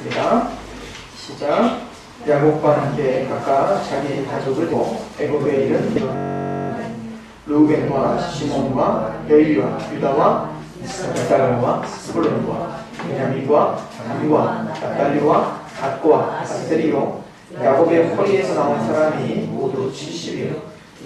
입니다. 시작. 야곱과 함께 각각 자기 가족을 두고 애굽에 이른 르우벤과 시몬과 레위와 유다와 이스라엘과 스불론과 베냐민과 단과 납달리와 갓과 아스리요 야곱의 허리에서 나온 사람이 모두 70이요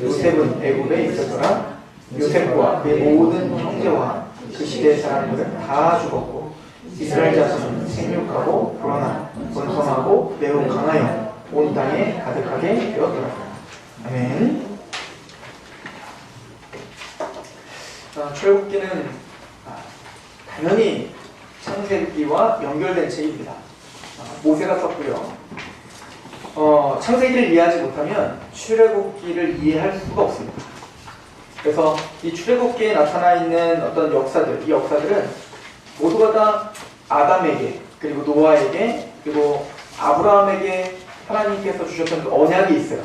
요셉은 애굽에 있었더라. 요셉과 그의 모든 형제와 그 시대의 사람들은 다 죽었고 이스라엘 자손은 생육하고 불어나 번성하고 매우 강하여 온 땅에 가득하게 되었더라. 아멘. 출애굽기는 당연히 창세기와 연결된 책입니다. 모세가 썼고요. 창세기를 이해하지 못하면 출애굽기를 이해할 수가 없습니다. 그래서 이 출애굽기에 나타나 있는 어떤 역사들, 이 역사들은 모두가 다 아담에게, 그리고 노아에게, 그리고 아브라함에게 하나님께서 주셨던 그 언약이 있어요.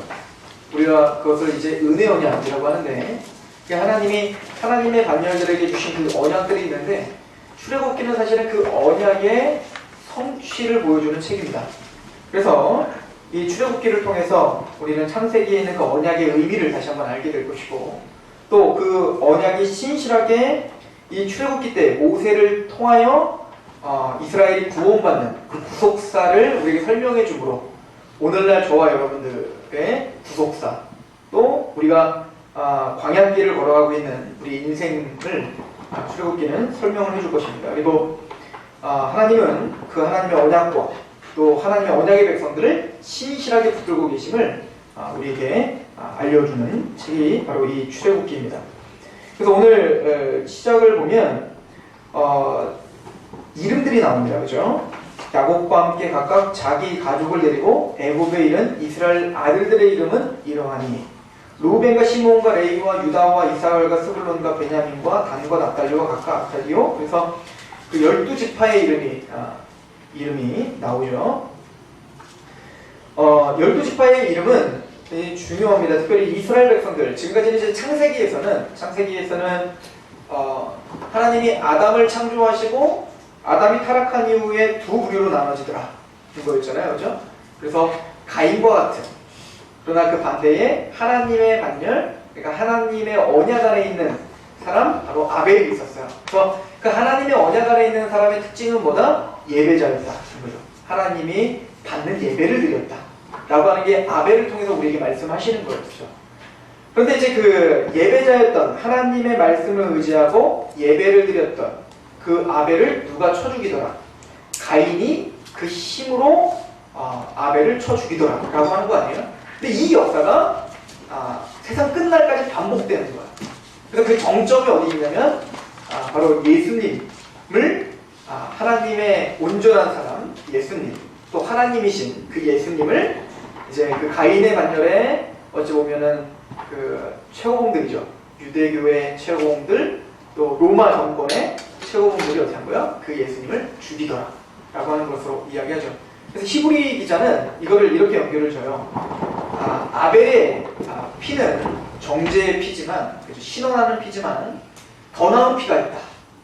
우리가 그것을 이제 은혜 언약이라고 하는데, 하나님이 하나님의 반열들에게 주신 그 언약들이 있는데, 출애굽기는 사실은 그 언약의 성취를 보여주는 책입니다. 그래서 이 출애굽기를 통해서 우리는 창세기에 있는 그 언약의 의미를 다시 한번 알게 될 것이고, 또 그 언약이 신실하게 이 출애굽기 때 모세를 통하여 이스라엘이 구원받는 그 구속사를 우리에게 설명해 주므로 오늘날 저와 여러분들의 구속사, 또 우리가 광야길을 걸어가고 있는 우리 인생을 출애굽기는 설명을 해줄 것입니다. 그리고 하나님은 그 하나님의 언약과 또 하나님의 언약의 백성들을 신실하게 붙들고 계심을 우리에게 알려주는 책이 바로 이 출애굽기입니다. 그래서 오늘 시작을 보면 이름들이 나옵니다. 그죠? 야곱과 함께 각각 자기 가족을 데리고 애굽에 이른 이스라엘 아들들의 이름은 이러하니 루벤과 시몬과 레위와 유다와 이사갈과 스불론과 베냐민과 단과 납달리와 각각 아스리요. 그래서 그 12지파의 이름이 나오죠. 12지파의 이름은 중요합니다. 특별히 이스라엘 백성들, 지금까지는 이제 창세기에서는 하나님이 아담을 창조하시고 아담이 타락한 이후에 두 부류로 나눠지더라 이거였잖아요, 그렇죠? 그래서 가인과 같은, 그러나 그 반대에 하나님의 반열, 그러니까 하나님의 언약 안에 있는 사람, 바로 아벨이 있었어요. 그래서 그 하나님의 언약 안에 있는 사람의 특징은 뭐다? 예배자였다. 거죠. 하나님이 받는 예배를 드렸다 라고 하는 게 아벨을 통해서 우리에게 말씀하시는 거예요. 그렇죠? 그런데 이제 그 예배자였던 하나님의 말씀을 의지하고 예배를 드렸던 그 아벨을 누가 쳐 죽이더라? 가인이 그 힘으로 아벨을 쳐 죽이더라 라고 하는 거 아니에요? 근데 이 역사가 세상 끝날까지 반복되는 거예요. 그래서 그 정점이 어디 있냐면 바로 예수님을 하나님의 온전한 사람 예수님, 또 하나님이신 그 예수님을 이제 그 가인의 반열에 어찌 보면은 그 최고봉들이죠. 유대교의 최고봉들, 또 로마 정권의 최고봉들이 어떻게 한 거야? 그 예수님을 죽이더라 라고 하는 것으로 이야기하죠. 그래서 히브리 기자는 이거를 이렇게 연결을 줘요. 아벨의 피는 정죄의 피지만, 신원하는 피지만 더 나은 피가 있다.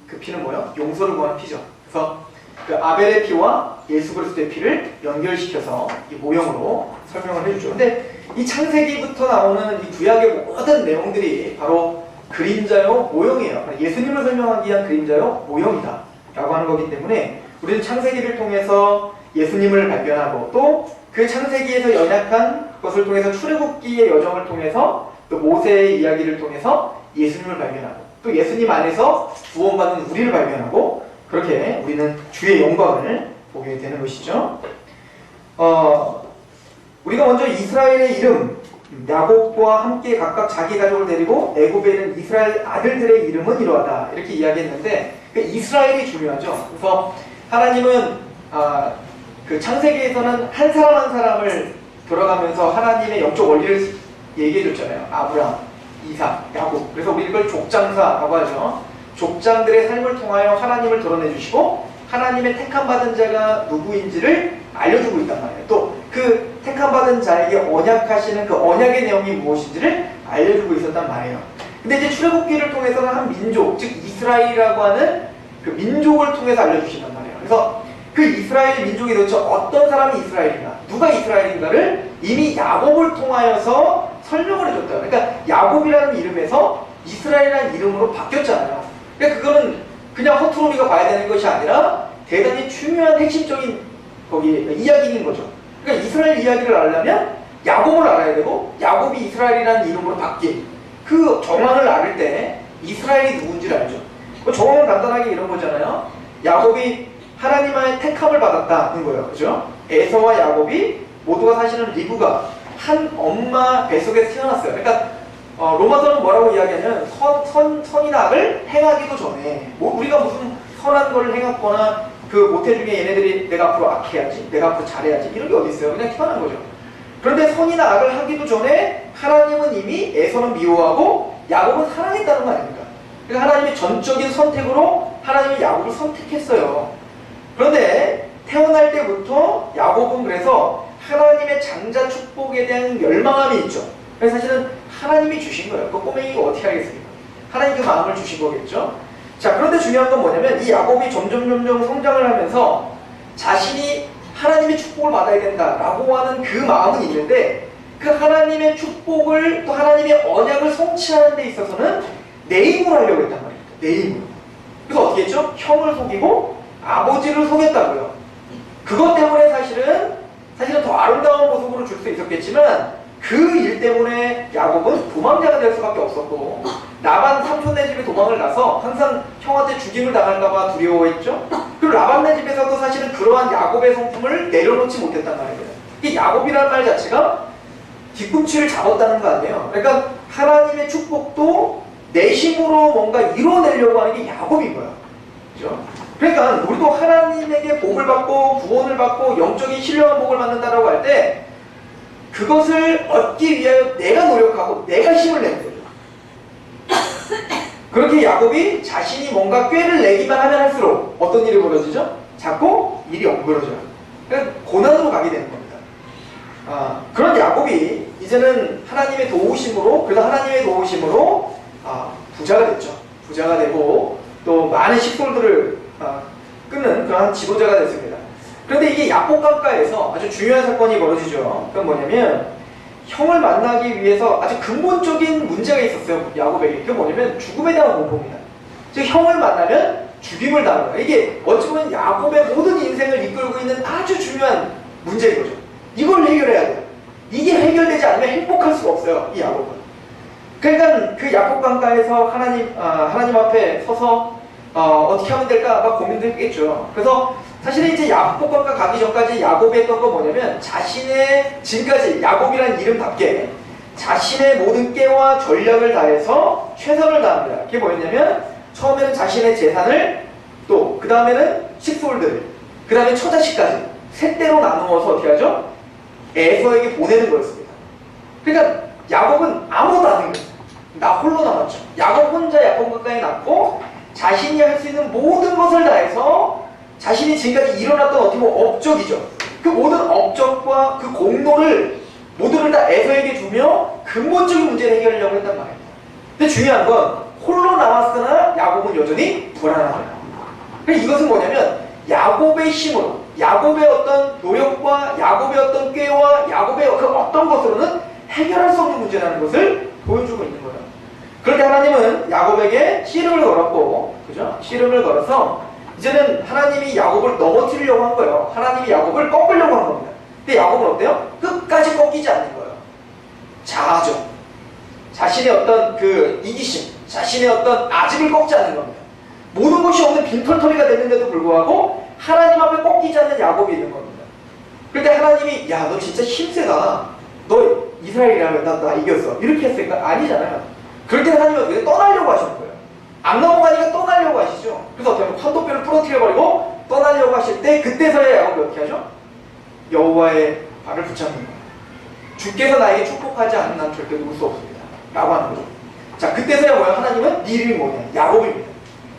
그 피는 뭐예요? 용서를 구하는 피죠. 그래서 그 아벨의 피와 예수 그리스도의 피를 연결시켜서 이 모형으로 설명을 해주죠. 근데 이 창세기부터 나오는 이 구약의 모든 내용들이 바로 그림자요 모형이에요. 예수님을 설명하기 위한 그림자요 모형이다 라고 하는 거기 때문에 우리는 창세기를 통해서 예수님을 발견하고, 또 그 창세기에서 연약한 것을 통해서 출애굽기의 여정을 통해서, 또 모세의 이야기를 통해서 예수님을 발견하고, 또 예수님 안에서 구원받는 우리를 발견하고, 그렇게 우리는 주의 영광을 보게 되는 것이죠. 우리가 먼저 이스라엘의 이름, 야곱과 함께 각각 자기 가족을 데리고 애굽에 있는 이스라엘 아들들의 이름은 이러하다 이렇게 이야기했는데, 그 이스라엘이 중요하죠. 그래서 하나님은 그 창세기에서는 한 사람 한 사람을 들어가면서 하나님의 영적 원리를 얘기해 줬잖아요. 아브라함, 이삭, 야곱. 그래서 우리 이걸 족장사라고 하죠. 족장들의 삶을 통하여 하나님을 드러내 주시고 하나님의 택함받은 자가 누구인지를 알려주고 있단 말이에요. 또 그 택함받은 자에게 언약하시는 그 언약의 내용이 무엇인지를 알려주고 있었단 말이에요. 근데 이제 출애굽기를 통해서는 한 민족, 즉 이스라엘이라고 하는 그 민족을 통해서 알려주신단 말이에요. 그래서 그 이스라엘 민족이 도대체 어떤 사람이 이스라엘인가, 누가 이스라엘인가를 이미 야곱을 통하여서 설명을 해줬다. 그러니까 야곱이라는 이름에서 이스라엘이라는 이름으로 바뀌었잖아요. 그러니까 그거는 그냥 허투루 우리가 봐야 되는 것이 아니라 대단히 중요한 핵심적인 거기 이야기인 거죠. 그러니까 이스라엘 이야기를 알려면 야곱을 알아야 되고, 야곱이 이스라엘이라는 이름으로 바뀐 그 정황을 알을 때 이스라엘이 누군지를 알죠. 그 정황은 간단하게 이런 거잖아요. 야곱이 하나님의 택함을 받았다는 거예요. 그죠? 에서와 야곱이 모두가 사실은 리브가 한 엄마 뱃속에서 태어났어요. 그러니까 로마서는 뭐라고 이야기하냐면 선이나 악을 행하기도 전에, 뭐 우리가 무슨 선한 걸 행했거나 그 모태중에 얘네들이 내가 앞으로 악해야지, 내가 앞으로 잘해야지 이런 게 어디 있어요. 그냥 태어난 거죠. 그런데 선이나 악을 하기도 전에 하나님은 이미 에서는 미워하고 야곱은 사랑했다는 거 아닙니까? 그러니까 하나님의 전적인 선택으로 하나님이 야곱을 선택했어요. 그런데 태어날 때부터 야곱은 그래서 하나님의 장자 축복에 대한 열망함이 있죠. 그래서 사실은 하나님이 주신 거예요. 그 꼬맹이가 어떻게 하겠습니까? 하나님 그 마음을 주신 거겠죠. 자, 그런데 중요한 건 뭐냐면 이 야곱이 점점 성장을 하면서 자신이 하나님의 축복을 받아야 된다라고 하는 그 마음은 있는데, 그 하나님의 축복을 또 하나님의 언약을 성취하는 데 있어서는 내 힘으로 하려고 했단 말입니다. 내 힘으로. 그래서 어떻게 했죠? 형을 속이고 아버지를 속였다고요. 그것 때문에 사실은 더 아름다운 모습으로 줄 수 있었겠지만 그 일 때문에 야곱은 도망자가 될 수밖에 없었고, 라반 삼촌네 집에 도망을 가서 항상 형한테 죽임을 당할까봐 두려워했죠. 그리고 라반네 집에서도 사실은 그러한 야곱의 성품을 내려놓지 못했단 말이에요. 이 야곱이라는 말 자체가 뒤꿈치를 잡았다는 거 아니에요. 그러니까 하나님의 축복도 내 힘으로 뭔가 이뤄내려고 하는 게 야곱인 거야. 그렇죠? 그러니까 우리도 하나님에게 복을 받고 구원을 받고 영적인 신령한 복을 받는다라고 할 때 그것을 얻기 위하여 내가 노력하고 내가 힘을 내는 거죠. 그렇게 야곱이 자신이 뭔가 꾀를 내기만 하면 할수록 어떤 일이 벌어지죠? 자꾸 일이 엉그러져요. 그러니까 고난으로 가게 되는 겁니다. 그런 야곱이 이제는 하나님의 도우심으로, 그래서 하나님의 도우심으로 부자가 됐죠. 부자가 되고 또 많은 식솔들을 끊는 그런 지도자가 됐습니다. 그런데 이게 야복강가에서 아주 중요한 사건이 벌어지죠. 그건 뭐냐면 형을 만나기 위해서 아주 근본적인 문제가 있었어요. 야곱에게. 그게 뭐냐면 죽음에 대한 공포입니다. 즉 형을 만나면 죽임을 당하는 거예요. 이게 어찌 보면 야곱의 모든 인생을 이끌고 있는 아주 중요한 문제인 거죠. 이걸 해결해야 돼요. 이게 해결되지 않으면 행복할 수가 없어요. 이 야곱은. 그러니까 그 야복강가에서 하나님 앞에 서서 어떻게 하면 될까 막 고민도 했겠죠. 그래서 사실은 이제 야복강가 가기 전까지 야곱이 했던 건 뭐냐면 자신의 지금까지 야곱이라는 이름답게 자신의 모든 깨와 전략을 다해서 최선을 다합니다. 그게 뭐였냐면 처음에는 자신의 재산을, 또 그 다음에는 식솔들을, 그 다음에 처자식까지 세 대로 나누어서 어떻게 하죠? 에서에게 보내는 거였습니다. 그러니까 야곱은 아무것도 안 한 거예요. 나 홀로 남았죠. 야곱 혼자 야복강가에 남고 자신이 할 수 있는 모든 것을 다해서 자신이 지금까지 일어났던 어떻게 보면 업적이죠. 그 모든 업적과 그 공로를 모두를 다 에서에게 주며 근본적인 문제를 해결하려고 했단 말이에요. 근데 중요한 건 홀로 남았으나 야곱은 여전히 불안한 거예요. 그러니까 이것은 뭐냐면 야곱의 힘으로, 야곱의 어떤 노력과 야곱의 어떤 꾀와 야곱의 그 어떤 것으로는 해결할 수 없는 문제라는 것을 보여주고 있는 거예요. 그런데 하나님은 야곱에게 씨름을 걸었고, 그죠? 씨름을 걸어서 이제는 하나님이 야곱을 넘어뜨리려고 한 거예요. 하나님이 야곱을 꺾으려고 한 겁니다. 근데 야곱은 어때요? 끝까지 꺾이지 않는 거예요. 자아죠. 자신의 어떤 그 이기심, 자신의 어떤 아집을 꺾지 않는 겁니다. 모든 것이 없는 빈털터리가 됐는데도 불구하고 하나님 앞에 꺾이지 않는 야곱이 있는 겁니다. 그런데 하나님이 야, 너 진짜 힘세다. 너 이스라엘이라면 나 이겼어. 이렇게 했으니까 아니잖아요. 그럴 때 하나님은 어떻게 떠나려고 하시는 거예요. 안 넘어가니까 떠나려고 하시죠. 그래서 어떻게 하면 환도뼈를 부러뜨려버리고 떠나려고 하실 때 그때서야 야곱이 어떻게 하죠? 여호와의 발을 붙잡는 거예요. 주께서 나에게 축복하지 않으면 난 절대 누울 수 없습니다. 라고 하는 거죠. 자, 그때서야 뭐예요? 하나님은 네 이름이 뭐냐? 야곱입니다.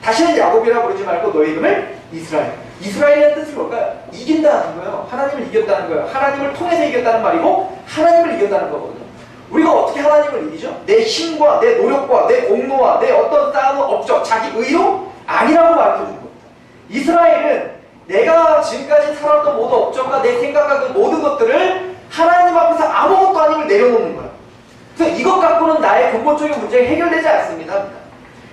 다시는 야곱이라고 부르지 말고 너의 이름을 이스라엘. 이스라엘이라는 뜻이 뭘까요? 이긴다는 거예요. 하나님을 이겼다는 거예요. 하나님을 통해서 이겼다는 말이고 하나님을 이겼다는 거거든요. 우리가 어떻게 하나님을 이기죠? 내 힘과 내 노력과 내 공로와 내 어떤 쌓아놓은 업적, 자기 의로 아니라고 가르쳐주는 겁니다. 이스라엘은 내가 지금까지 살았던 모든 업적과 내 생각과 그 모든 것들을 하나님 앞에서 아무것도 아님을 내려놓는 거야. 그래서 이것 갖고는 나의 근본적인 문제가 해결되지 않습니다.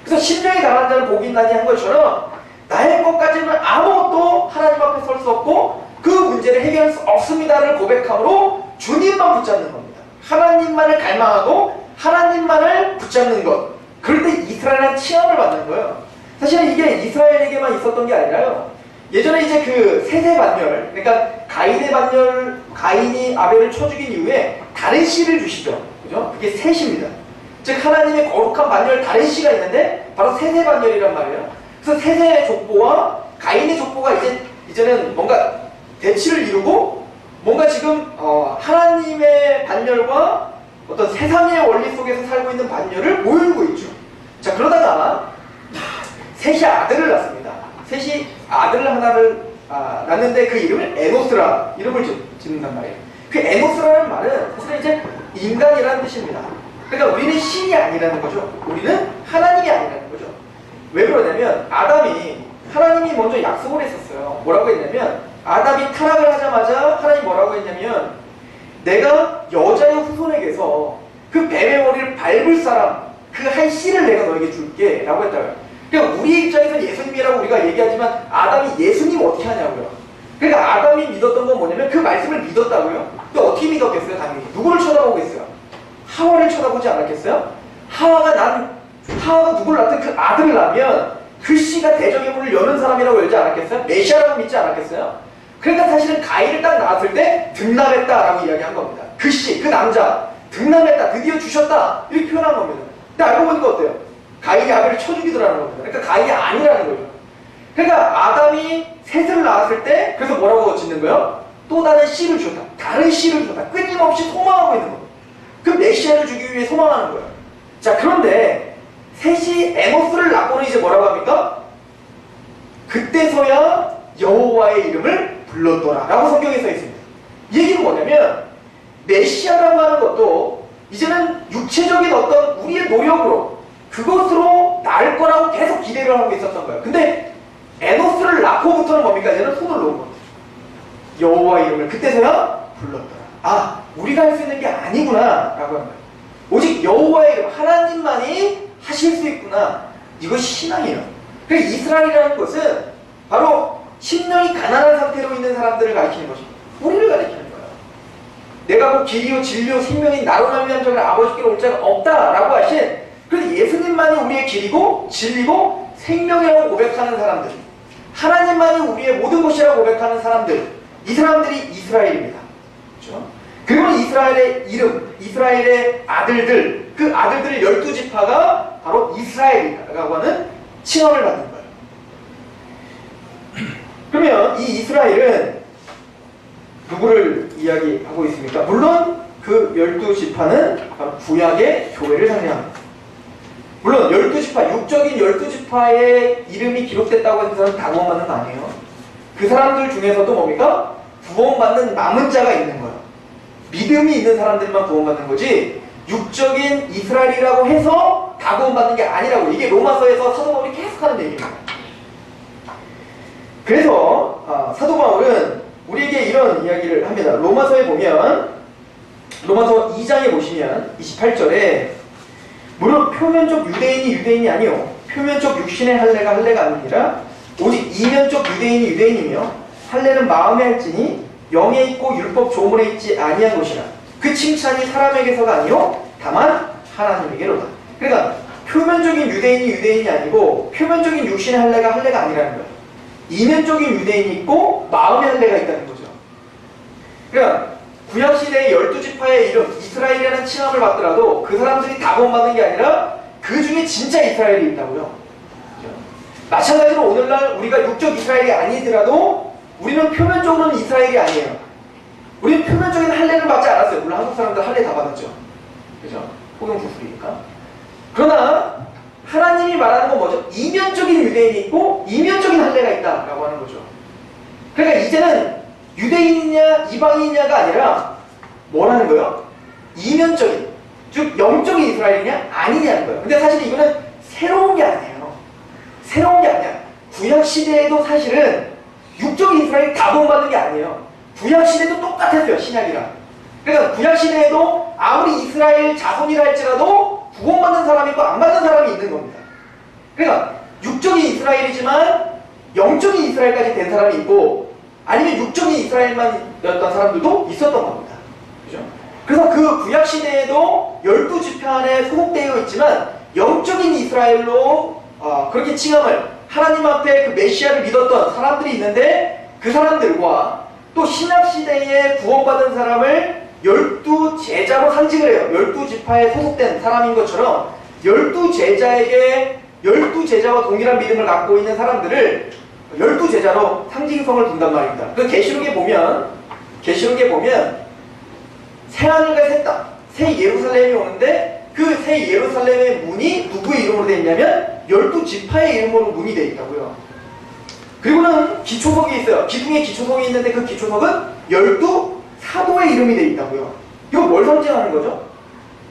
그래서 심령이 강한 자는 복이 있나니 한 것처럼 나의 것까지는 아무것도 하나님 앞에 설 수 없고 그 문제를 해결할 수 없습니다를 고백함으로 주님만 붙잡는 겁니다. 하나님만을 갈망하고 하나님만을 붙잡는 것. 그럴 때 이스라엘은 치함을 받는 거예요. 사실은 이게 이스라엘에게만 있었던 게 아니라요. 예전에 이제 그 세세 반열, 그러니까 가인의 반열, 가인이 아벨을 쳐 죽인 이후에 다른 씨를 주시죠. 그죠? 그게 셋입니다. 즉 하나님의 거룩한 반열 다른 씨가 있는데 바로 세세 반열이란 말이에요. 그래서 세세의 족보와 가인의 족보가 이제는 뭔가 대치를 이루고 뭔가 지금 하나님의 반열과 어떤 세상의 원리 속에서 살고 있는 반열을 보여주고 있죠. 자, 그러다가 셋이 아들을 낳습니다. 셋이 아들 하나를 낳는데 그 이름을 에노스라 이름을 짓는단 말이에요. 그 에노스라는 말은 사실은 이제 인간이라는 뜻입니다. 그러니까 우리는 신이 아니라는 거죠. 우리는 하나님이 아니라는 거죠. 왜 그러냐면 하나님이 먼저 약속을 했었어요. 뭐라고 했냐면 아담이 타락을 하자마자 하나님이 뭐라고 했냐면 내가 여자의 후손에게서 그 뱀의 머리를 밟을 사람 그 한 씨를 내가 너에게 줄게 라고 했다고요. 그러니까 우리 입장에서는 예수님이라고 우리가 얘기하지만 아담이 예수님 어떻게 하냐고요. 그러니까 아담이 믿었던 건 뭐냐면 그 말씀을 믿었다고요. 근데 어떻게 믿었겠어요? 당연히 누구를 쳐다보겠어요? 하와를 쳐다보지 않았겠어요? 하와가 누구를 낳든 그 아들을 낳으면 그 씨가 대적의 문을 여는 사람이라고 열지 않았겠어요? 메시아라고 믿지 않았겠어요? 그러니까 사실은 가인을 딱 낳았을 때 등남했다라고 이야기한 겁니다. 그 씨, 그 남자 등남했다, 드디어 주셨다 이렇게 표현한 겁니다. 근데 알고 보니까 어때요? 가인이 아벨을 쳐 죽이더라는 겁니다. 그러니까 가인이 아니라는 거죠. 그러니까 아담이 셋을 낳았을 때 그래서 뭐라고 짓는 거예요? 또 다른 씨를 주었다. 다른 씨를 주었다. 끊임없이 소망하고 있는 겁니다. 그 메시아를 주기 위해 소망하는 거예요. 자, 그런데 셋이 에노스를 낳고는 이제 뭐라고 합니까? 그때서야 여호와의 이름을 불렀더라 라고 성경에 써 있습니다. 이 얘기는 뭐냐면 메시아라고 하는 것도 이제는 육체적인 어떤 우리의 노력으로 그것으로 나을 거라고 계속 기대를 하고 있었던 거예요. 근데 에노스를 낳고부터는 뭡니까? 이제는 손을 놓은 겁니다. 여호와의 이름을 그때서야 불렀더라. 우리가 할 수 있는 게 아니구나 라고 하는 거예요. 오직 여호와의 이름 하나님만이 하실 수 있구나. 이것이 신앙이에요. 그래서 이스라엘이라는 것은 바로 심령이 가난한 상태로 있는 사람들을 가리키는 것입니다. 우리를 가리키는 거예요. 내가 곧 길이요 진리요 생명인 나로 말미암아 저를 아버지께로 올 자가 없다라고 하신 그래서 예수님만이 우리의 길이고 진리고 생명이라고 고백하는 사람들, 하나님만이 우리의 모든 것이라고 고백하는 사람들, 이 사람들이 이스라엘입니다. 그렇죠? 그리고 이스라엘의 이름, 이스라엘의 아들들, 그 아들들의 12지파가 바로 이스라엘이라고 하는 칭함을 받는 거예요. 그러면 이 이스라엘은 누구를 이야기하고 있습니까? 물론 그 12지파는 바로 구약의 교회를 상징합니다. 물론 12지파, 육적인 12지파의 이름이 기록됐다고 해서 그 사람은 다 구원받는 거 아니에요. 그 사람들 중에서도 뭡니까? 구원받는 남은 자가 있는 거예요. 믿음이 있는 사람들만 구원받는 거지 육적인 이스라엘이라고 해서 다 구원받는 게 아니라고. 이게 로마서에서 사도 바울이 계속하는 얘기입니다. 그래서 사도 바울은 우리에게 이런 이야기를 합니다. 로마서에 보면 로마서 2장에 보시면 28절에 무릇 표면적 유대인이 유대인이 아니요 표면적 육신의 할례가 할례가 아니라 오직 이면적 유대인이 유대인이며 할례는 마음에 할지니 영에 있고 율법 조문에 있지 아니한 것이라. 그 칭찬이 사람에게서가 아니요 다만 하나님에게로다. 그러니까 표면적인 유대인이 유대인이 아니고 표면적인 육신의 할례가 할례가 아니라는 거예요. 이면적인 유대인이 있고 마음의 할례가 있다는 거죠. 그러니까 구약시대의 12지파의 이름 이스라엘이라는 칭함을 받더라도 그 사람들이 다 구원받는 게 아니라 그 중에 진짜 이스라엘이 있다고요. 그렇죠? 마찬가지로 오늘날 우리가 육적 이스라엘이 아니더라도 우리는 표면적으로는 이스라엘이 아니에요. 우리는 표면적인 할례를 받지 않았어요. 물론 한국 사람들 할례 다 받았죠. 그죠? 포경 부술이니까. 그러나 하나님이 말하는 건 뭐죠? 이면적인 유대인이 있고 이면적인 할례가 있다라고 하는 거죠. 그러니까 이제는 유대인이냐 이방인이냐가 아니라 뭐라는 거예요? 이면적인, 즉 영적인 이스라엘이냐 아니냐는 거예요. 근데 사실 이거는 새로운 게 아니에요. 새로운 게 아니야. 구약 시대에도 사실은 육적인 이스라엘이 다 구원받는 게 아니에요. 구약시대도 똑같았어요. 신약이랑. 그러니까 구약시대에도 아무리 이스라엘 자손이라 할지라도 구원받는 사람이 있고 안 받는 사람이 있는 겁니다. 그러니까 육적인 이스라엘이지만 영적인 이스라엘까지 된 사람이 있고 아니면 육적인 이스라엘만이었던 사람들도 있었던 겁니다. 그죠? 그래서 그 구약시대에도 12지파 안에 소속되어 있지만 영적인 이스라엘로 그렇게 칭함을 하나님 앞에 그 메시아를 믿었던 사람들이 있는데 그 사람들과 또 신약시대에 구원받은 사람을 12제자로 상징을 해요. 12지파에 소속된 사람인 것처럼 12제자에게 12제자와 동일한 믿음을 갖고 있는 사람들을 12제자로 상징성을 둔단 말입니다. 그 계시록에 보면 새하늘과 새 땅, 새 예루살렘이 오는데 그 새 예루살렘의 문이 누구의 이름으로 되어 있냐면 12지파의 이름으로 문이 되어 있다고요. 그리고는 기초석이 있어요. 기둥에 기초석이 있는데 그 기초석은 12사도의 이름이 되어 있다고요. 이거 뭘 상징하는 거죠?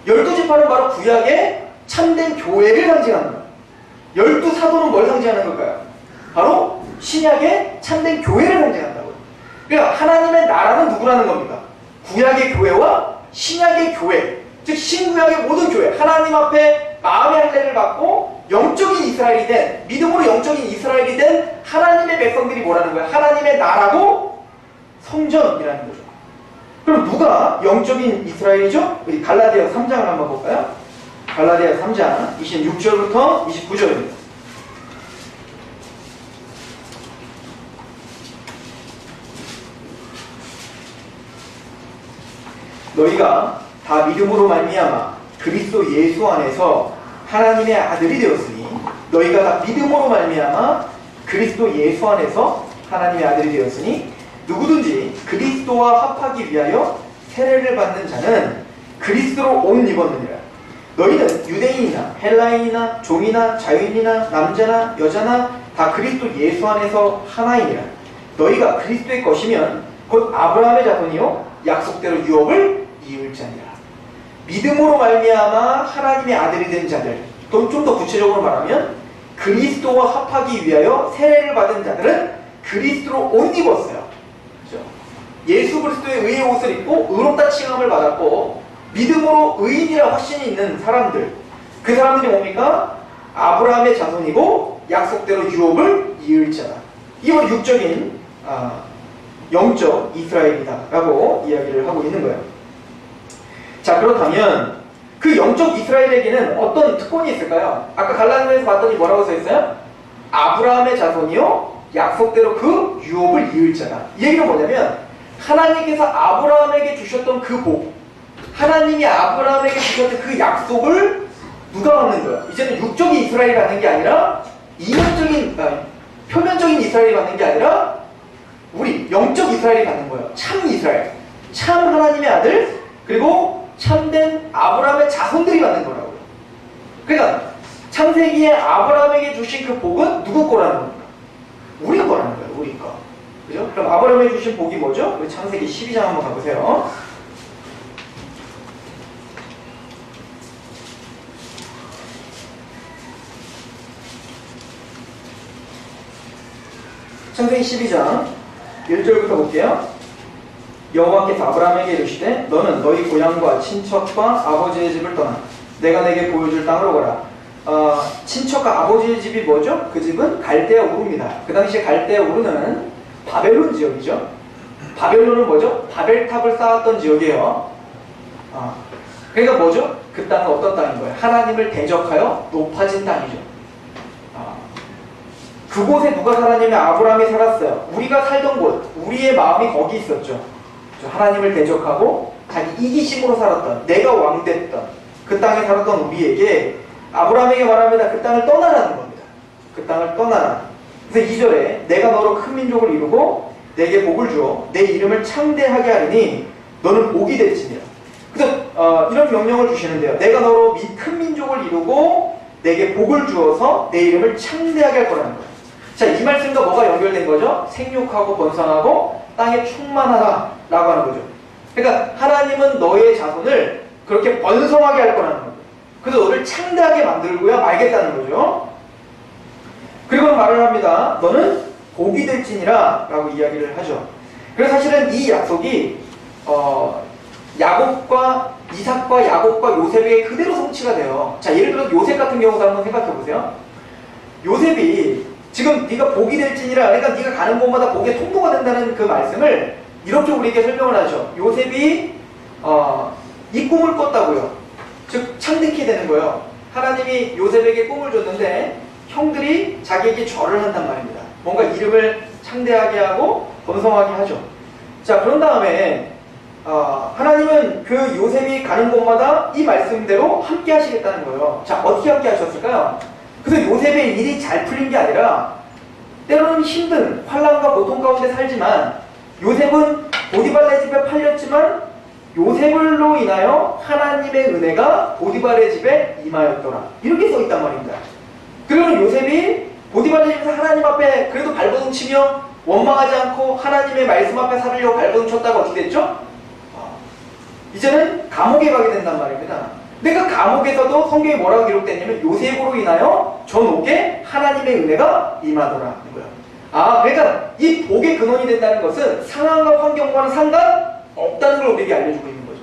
12지파는 바로 구약의 참된 교회를 상징하는 거예요. 12사도는 뭘 상징하는 걸까요? 바로 신약의 참된 교회를 상징한다고요. 그러니까 하나님의 나라는 누구라는 겁니까? 구약의 교회와 신약의 교회, 즉 신구약의 모든 교회, 하나님 앞에 마음의 할례를 받고 영적인 이스라엘이 된, 믿음으로 영적인 이스라엘이 된 하나님의 백성들이 뭐라는 거예요? 하나님의 나라고 성전이라는 거죠. 그럼 누가 영적인 이스라엘이죠? 우리 갈라디아 3장을 한번 볼까요? 갈라디아 3장 26절부터 29절입니다. 너희가 다 믿음으로 말미암아 그리스도 예수 안에서 하나님의 아들이 되었으니 너희가 다 믿음으로 말미암아 그리스도 예수 안에서 하나님의 아들이 되었으니 누구든지 그리스도와 합하기 위하여 세례를 받는 자는 그리스도로 옷 입었느니라. 너희는 유대인이나 헬라인이나 종이나 자유인이나 남자나 여자나 다 그리스도 예수 안에서 하나이니라. 너희가 그리스도의 것이면 곧 아브라함의 자손이요 약속대로 유업을 이을 자니라. 믿음으로 말미암아 하나님의 아들이 된 자들, 또 좀 더 구체적으로 말하면 그리스도와 합하기 위하여 세례를 받은 자들은 그리스도로 옷 입었어요. 그렇죠? 예수 그리스도의 의의 옷을 입고 의롭다 칭함을 받았고 믿음으로 의인이라 확신이 있는 사람들, 그 사람들이 뭡니까? 아브라함의 자손이고 약속대로 유업을 이을 자다. 이건 육적인 영적 이스라엘이다 라고 이야기를 하고 있는 거예요. 자, 그렇다면 그 영적 이스라엘에게는 어떤 특권이 있을까요? 아까 갈라디아에서 봤더니 뭐라고 써있어요? 아브라함의 자손이요 약속대로 그 유업을 이을 자다. 이 얘기는 뭐냐면 하나님께서 아브라함에게 주셨던 그 복, 하나님이 아브라함에게 주셨던 그 약속을 누가 받는 거예요? 이제는 육적인 이스라엘이 받는 게 아니라 이면적인, 표면적인 이스라엘이 받는 게 아니라 우리 영적 이스라엘이 받는 거예요. 참 이스라엘, 참 하나님의 아들, 그리고 참된 아브라함의 자손들이 받는 거라고요. 그러니까 창세기에 아브라함에게 주신 그 복은 누구 거라는 겁니까? 우리 거라는 거예요. 우리 거. 그죠? 그럼 아브라함에게 주신 복이 뭐죠? 우리 창세기 12장 한번 가보세요. 창세기 12장 1절부터 볼게요. 여호와께서 아브라함에게 이르시되 너는 너희 고향과 친척과 아버지의 집을 떠나 내가 내게 보여줄 땅으로 가라. 친척과 아버지의 집이 뭐죠? 그 집은 갈대아 우르입니다. 그 당시에 갈대아 우르는 바벨론 지역이죠. 바벨론은 뭐죠? 바벨탑을 쌓았던 지역이에요. 그러니까 뭐죠? 그 땅은 어떤 땅인 거예요? 하나님을 대적하여 높아진 땅이죠. 그곳에 누가 살았냐면 아브라함이 살았어요. 우리가 살던 곳, 우리의 마음이 거기 있었죠. 하나님을 대적하고 자기 이기심으로 살았던, 내가 왕됐던 그 땅에 살았던 우리에게 아브라함에게 말합니다. 그 땅을 떠나라는 겁니다. 그 땅을 떠나라. 그래서 2절에 내가 너로 큰 민족을 이루고 내게 복을 주어 내 이름을 창대하게 하리니 너는 복이 될지니라. 그래서 이런 명령을 주시는데요. 내가 너로 큰 민족을 이루고 내게 복을 주어서 내 이름을 창대하게 할 거라는 거예요. 자, 이 말씀과 뭐가 연결된 거죠? 생육하고 번성하고 땅에 충만하라 라고 하는 거죠. 그러니까 하나님은 너의 자손을 그렇게 번성하게 할 거라는 거예요. 그래서 너를 창대하게 만들고야 말겠다는 거죠. 그리고 말을 합니다. 너는 복이 될지니라 라고 이야기를 하죠. 그래서 사실은 이 약속이 야곱과 이삭과 야곱과 요셉에게 그대로 성취가 돼요. 자, 예를 들어 요셉 같은 경우도 한번 생각해 보세요. 요셉이 지금 네가 복이 될지니라, 그러니까 네가 가는 곳마다 복의 통로가 된다는 그 말씀을 이렇게 우리에게 설명을 하죠. 요셉이 이 꿈을 꿨다고요. 즉 창대케 되는 거예요. 하나님이 요셉에게 꿈을 줬는데 형들이 자기에게 절을 한단 말입니다. 뭔가 이름을 창대하게 하고 번성하게 하죠. 자, 그런 다음에 하나님은 그 요셉이 가는 곳마다 이 말씀대로 함께 하시겠다는 거예요. 자, 어떻게 함께 하셨을까요? 그래서 요셉의 일이 잘 풀린 게 아니라 때로는 힘든 환난과 고통 가운데 살지만 요셉은 보디발의 집에 팔렸지만 요셉으로 인하여 하나님의 은혜가 보디발의 집에 임하였더라. 이렇게 써 있단 말입니다. 그러면 요셉이 보디발의 집에서 하나님 앞에 그래도 발버둥 치며 원망하지 않고 하나님의 말씀 앞에 살으려고 발버둥 쳤다가 어떻게 됐죠? 이제는 감옥에 가게 된단 말입니다. 근데 그 감옥에서도 성경에 뭐라고 기록됐냐면 요셉으로 인하여 전옥에 하나님의 은혜가 임하더라. 그러니까 이 복의 근원이 된다는 것은 상황과 환경과는 상관없다는 걸 우리에게 알려주고 있는 거죠.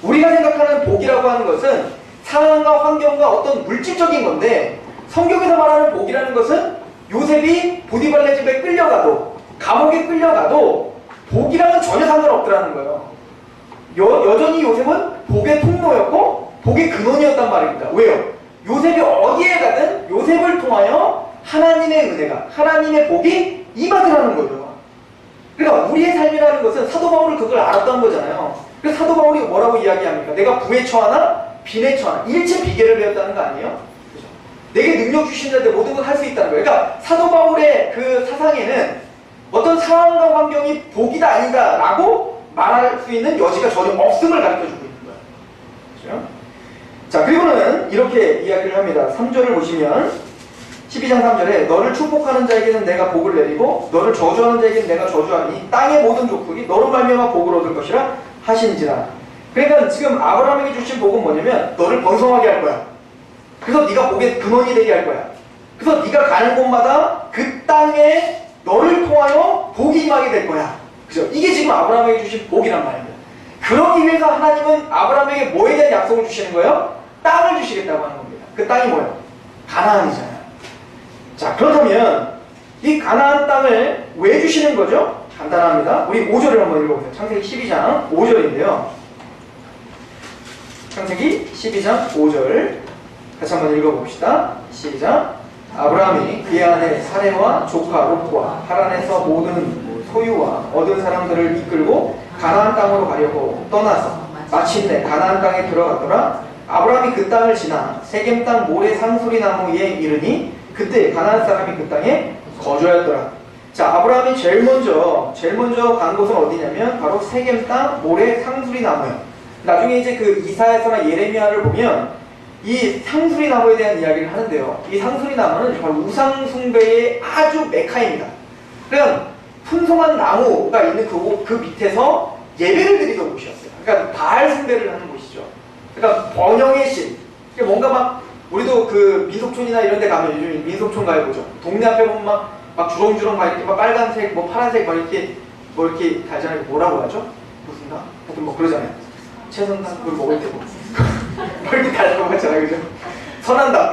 우리가 생각하는 복이라고 하는 것은 상황과 환경과 어떤 물질적인 건데 성경에서 말하는 복이라는 것은 요셉이 보디발의 집에 끌려가도 감옥에 끌려가도 복이랑은 전혀 상관없더라는 거예요. 여전히 요셉은 복의 통로였고 복의 근원이었단 말입니다. 왜요? 요셉이 어디에 가든 요셉을 통하여 하나님의 은혜가, 하나님의 복이 임하더라는 거죠. 그러니까 우리의 삶이라는 것은 사도 바울은 그걸 알았던 거잖아요. 그래서 사도 바울이 뭐라고 이야기합니까? 내가 부에 처하나 빈에 처하나 일체 비계를 배웠다는 거 아니에요? 그렇죠? 내게 능력 주신 자인데 모든 걸 할 수 있다는 거예요. 그러니까 사도 바울의 그 사상에는 어떤 상황과 환경이 복이다 아니다 라고 말할 수 있는 여지가 전혀 없음을 가르쳐주고 있는 거예요. 그렇죠? 자, 그리고는 이렇게 이야기를 합니다. 3절을 보시면 12장 3절에 너를 축복하는 자에게는 내가 복을 내리고 너를 저주하는 자에게는 내가 저주하니 땅의 모든 족속이 너로 말미암아 복을 얻을 것이라 하신지라. 그러니까 지금 아브라함에게 주신 복은 뭐냐면 너를 번성하게 할 거야. 그래서 네가 복의 근원이 되게 할 거야. 그래서 네가 가는 곳마다 그 땅에 너를 통하여 복이 임하게 될 거야. 그죠? 이게 지금 아브라함에게 주신 복이란 말입니다. 그러기 위해서 하나님은 아브라함에게 뭐에 대한 약속을 주시는 거예요? 땅을 주시겠다고 하는 겁니다. 그 땅이 뭐예요? 가나안이잖아요. 자, 그렇다면 이 가나안 땅을 왜 주시는 거죠? 간단합니다. 우리 5절을 한번 읽어보세요. 창세기 12장 5절인데요. 창세기 12장 5절 같이 한번 읽어봅시다. 시작. 아브라함이 그의 아내 사레와 조카 롯과 하란에서 모든 소유와 얻은 사람들을 이끌고 가나안 땅으로 가려고 떠나서 마침내 가나안 땅에 들어갔더라. 아브라함이 그 땅을 지나 세겜 땅 모래 상수리 나무에 이르니 그때 가나안 사람이 그 땅에 거주하였더라. 자, 아브라함이 제일 먼저 간 곳은 어디냐면 바로 세겜 땅 모래 상수리 나무예요. 나중에 이제 그 이사야서나 예레미야를 보면 이 상수리 나무에 대한 이야기를 하는데요. 이 상수리 나무는 바로 우상 숭배의 아주 메카입니다. 그냥 풍성한 나무가 있는 그 밑에서 예배를 드리던 곳이었어요. 그러니까 바알 숭배를 하는 곳이죠. 그러니까 번영의 신. 뭔가 막 우리도 그 민속촌이나 이런 데 가면 요즘 민속촌 가보죠. 동네 앞에 보면 막 주렁주렁 막 이렇게 막 빨간색, 뭐 파란색 막 이렇게 뭐 이렇게 달잖아요. 뭐라고 하죠? 무슨가? 하여튼 뭐 그러잖아요. 채선당 그걸 먹을 때 뭐 이렇게 달고 하잖아요. 그죠? 선한당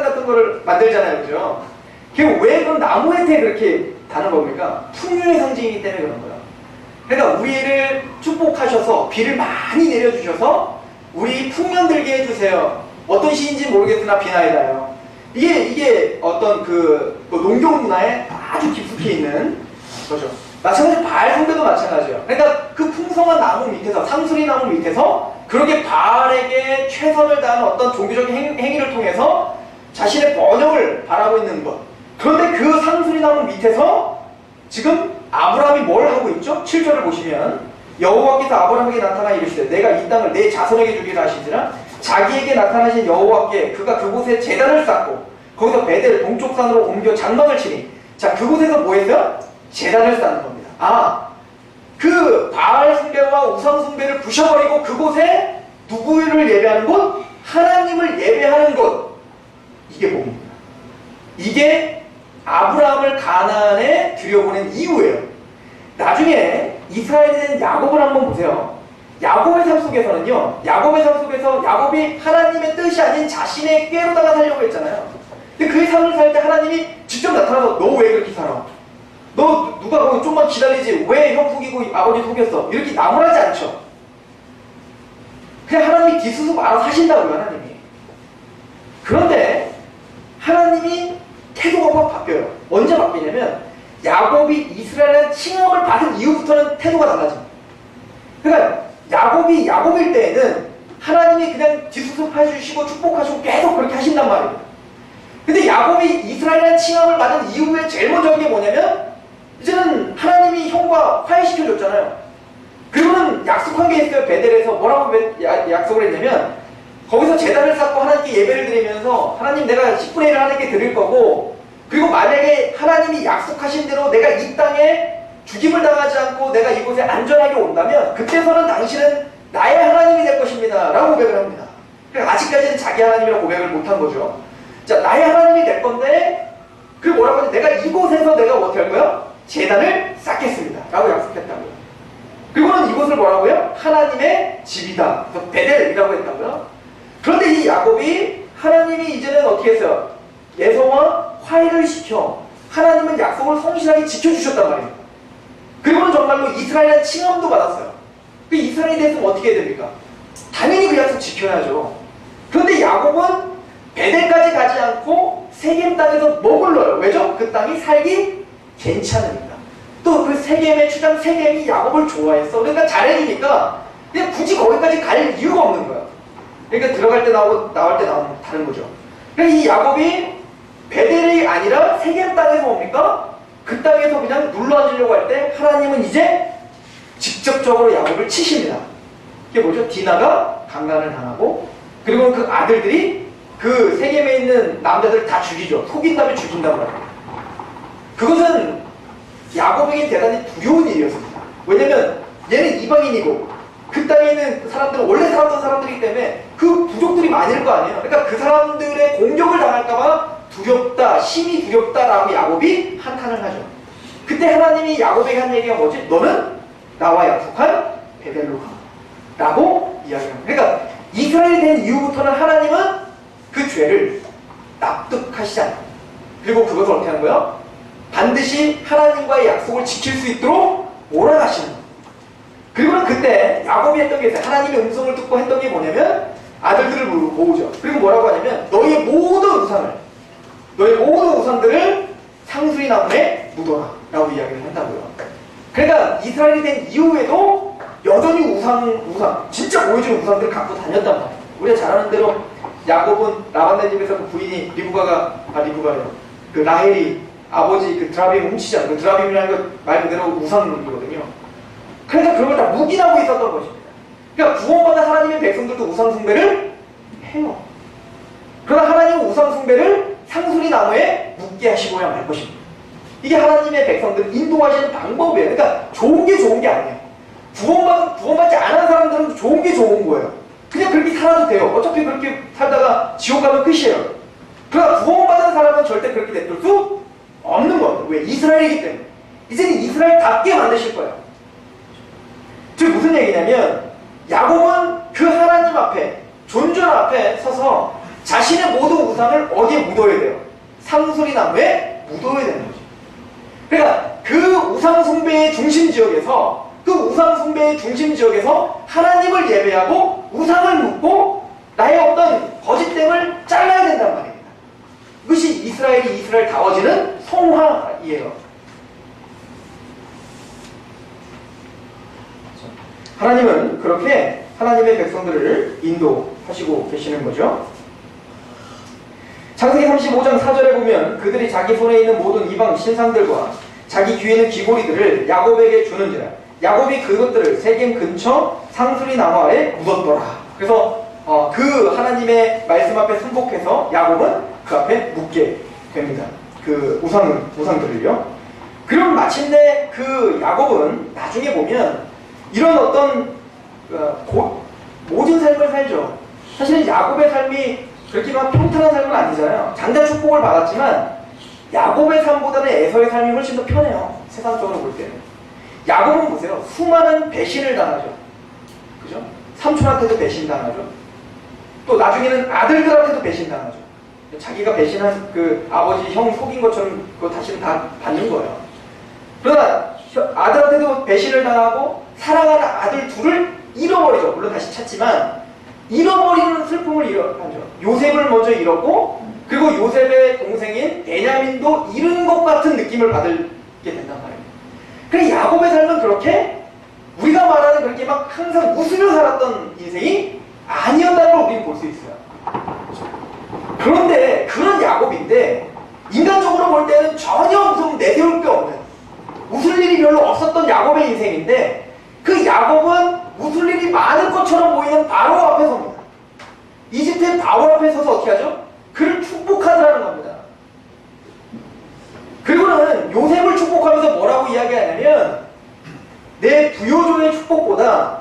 같은 거를 만들잖아요. 그죠? 그게 왜 그런 나무 혜택 그렇게 다는 겁니까? 풍요의 상징이기 때문에 그런 거예요. 그러니까 우리를 축복하셔서 비를 많이 내려주셔서 우리 풍년 들게 해주세요. 어떤 시인지 모르겠으나 비나이다요. 이게 어떤 그 농경 문화에 아주 깊숙이 있는 거죠. 마찬가지로 바알 숭배도 마찬가지예요. 그러니까 그 풍성한 나무 밑에서, 상수리 나무 밑에서 그렇게 바알에게 최선을 다하는 어떤 종교적인 행위를 통해서 자신의 번영을 바라고 있는 것. 그런데 그 상수리 나무 밑에서 지금 아브라함이 뭘 하고 있죠? 7절을 보시면 여호와께서 아브라함에게 나타나 이르시되 내가 이 땅을 내 자손에게 주기로 하신지라. 자기에게 나타나신 여호와께 그가 그곳에 제단을 쌓고 거기서 베델 동쪽 산으로 옮겨 장막을 치니. 자, 그곳에서 뭐 했어요? 제단을 쌓는 겁니다. 그 바알 숭배와 우상 숭배를 부셔버리고 그곳에 누구를 예배하는 곳? 하나님을 예배하는 곳. 이게 복입니다. 이게 아브라함을 가나안에 들여보낸 이유예요. 나중에 이스라엘이 된 야곱을 한번 보세요. 야곱의 삶 속에서는요, 야곱의 삶 속에서 야곱이 하나님의 뜻이 아닌 자신의 꾀로다가 살려고 했잖아요. 근데 그의 삶을 살 때 하나님이 직접 나타나서 너 왜 그렇게 살아? 너 누가 거기 좀만 기다리지 왜 형 속이고 아버지 속였어? 이렇게 나무라지 않죠. 그냥 하나님이 뒤수습 알아서 하신다고요, 하나님이. 그런데 하나님이 태도가 확 바뀌어요. 언제 바뀌냐면 야곱이 이스라엘의 칭함을 받은 이후부터는 태도가 달라집니다. 그러니까 야곱이 야곱일 때에는 하나님이 그냥 뒤수습해 주시고 축복하시고 계속 그렇게 하신단 말이에요. 근데 야곱이 이스라엘의 칭함을 받은 이후에 제일 먼저 한 게 뭐냐면 이제는 하나님이 형과 화해시켜줬잖아요. 그리고는 약속한 게 있어요. 베델에서 뭐라고 약속을 했냐면 거기서 제단을 쌓고 하나님께 예배를 드리면서 하나님 내가 10분의 1을 하나님께 드릴 거고 그리고 만약에 하나님이 약속하신 대로 내가 이 땅에 죽임을 당하지 않고 내가 이곳에 안전하게 온다면 그때서는 당신은 나의 하나님이 될 것입니다 라고 고백을 합니다. 그러니까 아직까지는 자기 하나님이라고 고백을 못한 거죠. 자, 나의 하나님이 될 건데 그 뭐라고 하지? 내가 이곳에서 내가 어떻게 할 거야? 제단을 쌓겠습니다 라고 약속했다고요. 그리고는 이곳을 뭐라고요? 하나님의 집이다. 그래서 베델이라고 했다고요. 그런데 이 야곱이 하나님이 이제는 어떻게 했어요? 에서와 화해를 시켜 하나님은 약속을 성실하게 지켜주셨단 말이에요. 그리고는 정말로 이스라엘의 칭함도 받았어요. 그 이스라엘에 대해서는 어떻게 해야 됩니까? 당연히 그 약속 지켜야죠. 그런데 야곱은 베델까지 가지 않고 세겜 땅에서 머물러요. 왜죠? 그 땅이 살기 괜찮으니까. 또 그 세겜의 추장 세겜이 야곱을 좋아했어. 그러니까 잘해주니까 그냥 굳이 거기까지 갈 이유가 없는 거야. 그러니까 들어갈 때 나오고 나올 때 나오는 다른 거죠. 그러니까 이 야곱이 베델이 아니라 세겜 땅에서 뭡니까? 그 땅에서 그냥 눌러앉으려고 할 때 하나님은 이제 직접적으로 야곱을 치십니다. 이게 뭐죠? 디나가 강간을 당하고 그리고 그 아들들이 그 세겜에 있는 남자들 다 죽이죠. 속인 다음에 죽인단 말이에요. 그것은 야곱에게 대단히 두려운 일이었습니다. 왜냐면 얘는 이방인이고 그 땅에 있는 사람들은 원래 살았던 사람들이기 때문에 그 부족들이 많을 거 아니에요. 그러니까 그 사람들의 공격을 당할까봐 두렵다, 심히 두렵다라고 야곱이 한탄을 하죠. 그때 하나님이 야곱에게 한 얘기가 뭐지? 너는 나와 약속한 베델로 가 라고 이야기합니다. 그러니까 이스라엘이 된 이후부터는 하나님은 그 죄를 납득하시지 않아요. 그리고 그것을 어떻게 하는 거예요? 반드시 하나님과의 약속을 지킬 수 있도록 몰아가시는 거예요. 그리고는 그때 야곱이 했던 게 있어요. 하나님의 음성을 듣고 했던 게 뭐냐면 아들들을 모으죠. 그리고 뭐라고 하냐면 너희의 모든 우상들을 상수리 나무에 묻어라 라고 이야기를 한다고요. 그러니까 이스라엘이 된 이후에도 여전히 우상 진짜 보여주는 우상들을 갖고 다녔단 말이에요. 우리가 잘 아는 대로 야곱은 라반네 집에서 그 부인이 리브가래요. 그 라헬이 아버지 그 드라빔 훔치잖아요. 그 드라빔이라는 건 말 그대로 우상이거든요. 그러니까 그런 걸 다 묵인하고 있었던 것입니다. 그러니까 구원받은 하나님의 백성들도 우상 숭배를 해요. 그러나 하나님은 우상 숭배를 상수리 나무에 묻게 하시고야 말 것입니다. 이게 하나님의 백성들을 인도하시는 방법이에요. 그러니까 좋은 게 좋은 게 아니에요. 구원받지 않은 사람들은 좋은 게 좋은 거예요. 그냥 그렇게 살아도 돼요. 어차피 그렇게 살다가 지옥 가면 끝이에요. 그러나 구원받은 사람은 절대 그렇게 냅둘 수 없는 거예요. 왜? 이스라엘이기 때문에. 이제는 이스라엘답게 만드실 거예요. 즉 무슨 얘기냐면 야곱은 그 하나님 앞에 존존 앞에 서서 자신의 모든 우상을 어디에 묻어야 돼요? 상수리 나무에 묻어야 되는 거죠. 그러니까 그 우상 숭배의 중심 지역에서 하나님을 예배하고 우상을 묻고 나의 어떤 거짓됨을 잘라야 된단 말입니다. 이것이 이스라엘다워지는 성화이에요. 하나님은 그렇게 하나님의 백성들을 인도하시고 계시는 거죠. 창세기 35장 4절에 보면 그들이 자기 손에 있는 모든 이방 신상들과 자기 귀에 있는 귀고리들을 야곱에게 주는지라 야곱이 그것들을 세겜 근처 상수리 나무 아래 묻었더라. 그래서 그 하나님의 말씀 앞에 순복해서 야곱은 그 앞에 묻게 됩니다. 그 우상들을요. 그럼 마침내 그 야곱은 나중에 보면 이런 어떤 모진 삶을 살죠. 사실은 야곱의 삶이 그렇게 막 평탄한 삶은 아니잖아요. 장자 축복을 받았지만 야곱의 삶보다는 에서의 삶이 훨씬 더 편해요. 세상적으로 볼 때는. 야곱은 보세요. 수많은 배신을 당하죠. 그죠? 삼촌한테도 배신당하죠. 또 나중에는 아들들한테도 배신당하죠. 자기가 배신한 그 아버지, 형 속인 것처럼 그거 다시는 다 받는 거예요. 그러나 아들한테도 배신을 당하고 사랑하는 아들 둘을 잃어버리죠. 물론 다시 찾지만 잃어버리는 슬픔을 하죠. 요셉을 먼저 잃었고 그리고 요셉의 동생인 베냐민도 잃은 것 같은 느낌을 받게 된단 말이에요. 그래 야곱의 삶은 그렇게 우리가 말하는 그렇게 막 항상 웃으며 살았던 인생이 아니었다는 걸 우리는 볼 수 있어요. 그런데 그런 야곱인데 인간적으로 볼 때는 전혀 무슨 내세울 게 없는 웃을 일이 별로 없었던 야곱의 인생인데 그 야곱은 웃을 일이 많은 것처럼 보이는 바로 앞에 섭니다. 이집트의 바로 앞에 서서 어떻게 하죠? 그를 축복하더라는 겁니다. 그리고는 요셉을 축복하면서 뭐라고 이야기하냐면 내 부요조의 축복보다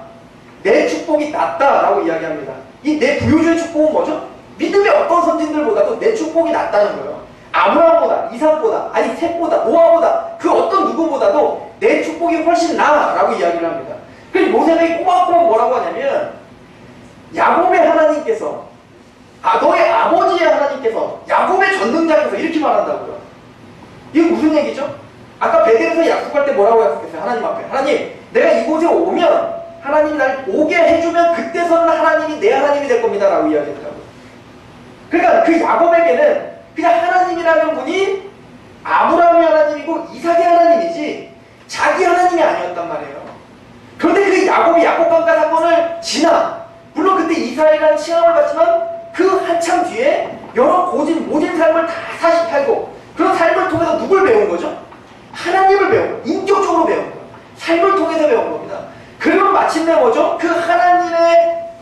내 축복이 낫다라고 이야기합니다. 이 내 부요조의 축복은 뭐죠? 믿음의 어떤 선진들보다도 내 축복이 낫다는 거예요. 아브라함보다, 이삭보다, 아니 셋보다, 노아보다 그 어떤 누구보다도 내 축복이 훨씬 나라고 이야기를 합니다. 그래서 요셉이 꼬박꼬박 뭐라고 하냐면 야곱의 하나님께서 너의 아버지의 하나님께서 야곱의 전능자께서 이렇게 말한다고요. 이게 무슨 얘기죠? 아까 베델에서 약속할 때 뭐라고 약속했어요? 하나님 앞에 하나님 내가 이곳에 오면 하나님이 날 오게 해주면 그때서는 하나님이 내 하나님이 될 겁니다 라고 이야기했다고요. 그러니까 그 야곱에게는 그냥 하나님이라는 분이 아브라함의 하나님이고 이삭의 하나님이지 자기 하나님이 아니었단 말이에요. 그런데 그 야곱이 야곱강가 사건을 지나 물론 그때 이스라엘이라는 칭함을 받지만 그 한참 뒤에 여러 모진 삶을 다 사실 살고 그런 삶을 통해서 누굴 배운 거죠? 하나님을 배운 거예요. 인격적으로 배운 거예요. 삶을 통해서 배운 겁니다. 그러면 마침내 뭐죠? 그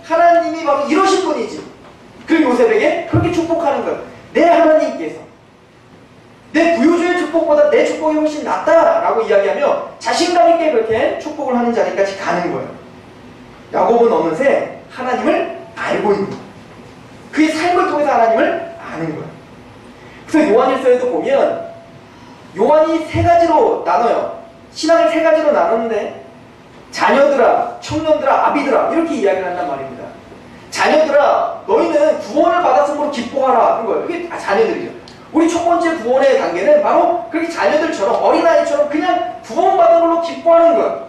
하나님이 바로 이러신 분이지. 그 요셉에게 그렇게 축복하는 거예요. 내 하나님께서 내 부요주의 축복보다 내 축복이 훨씬 낫다라고 이야기하며 자신감 있게 그렇게 축복을 하는 자리까지 가는 거예요. 야곱은 어느새 하나님을 알고 있는 거예요. 그의 삶을 통해서 하나님을 아는 거예요. 그래서 요한일서에도 보면 요한이 세 가지로 나눠요. 신앙을 세 가지로 나누는데 자녀들아, 청년들아, 아비들아 이렇게 이야기를 한단 말입니다. 자녀들아 너희는 구원을 받았으므로 기뻐하라 하는 거예요. 이게 자녀들이죠. 우리 첫 번째 구원의 단계는 바로 그렇게 자녀들처럼 어린아이처럼 그냥 구원받은 걸로 기뻐하는 거예요.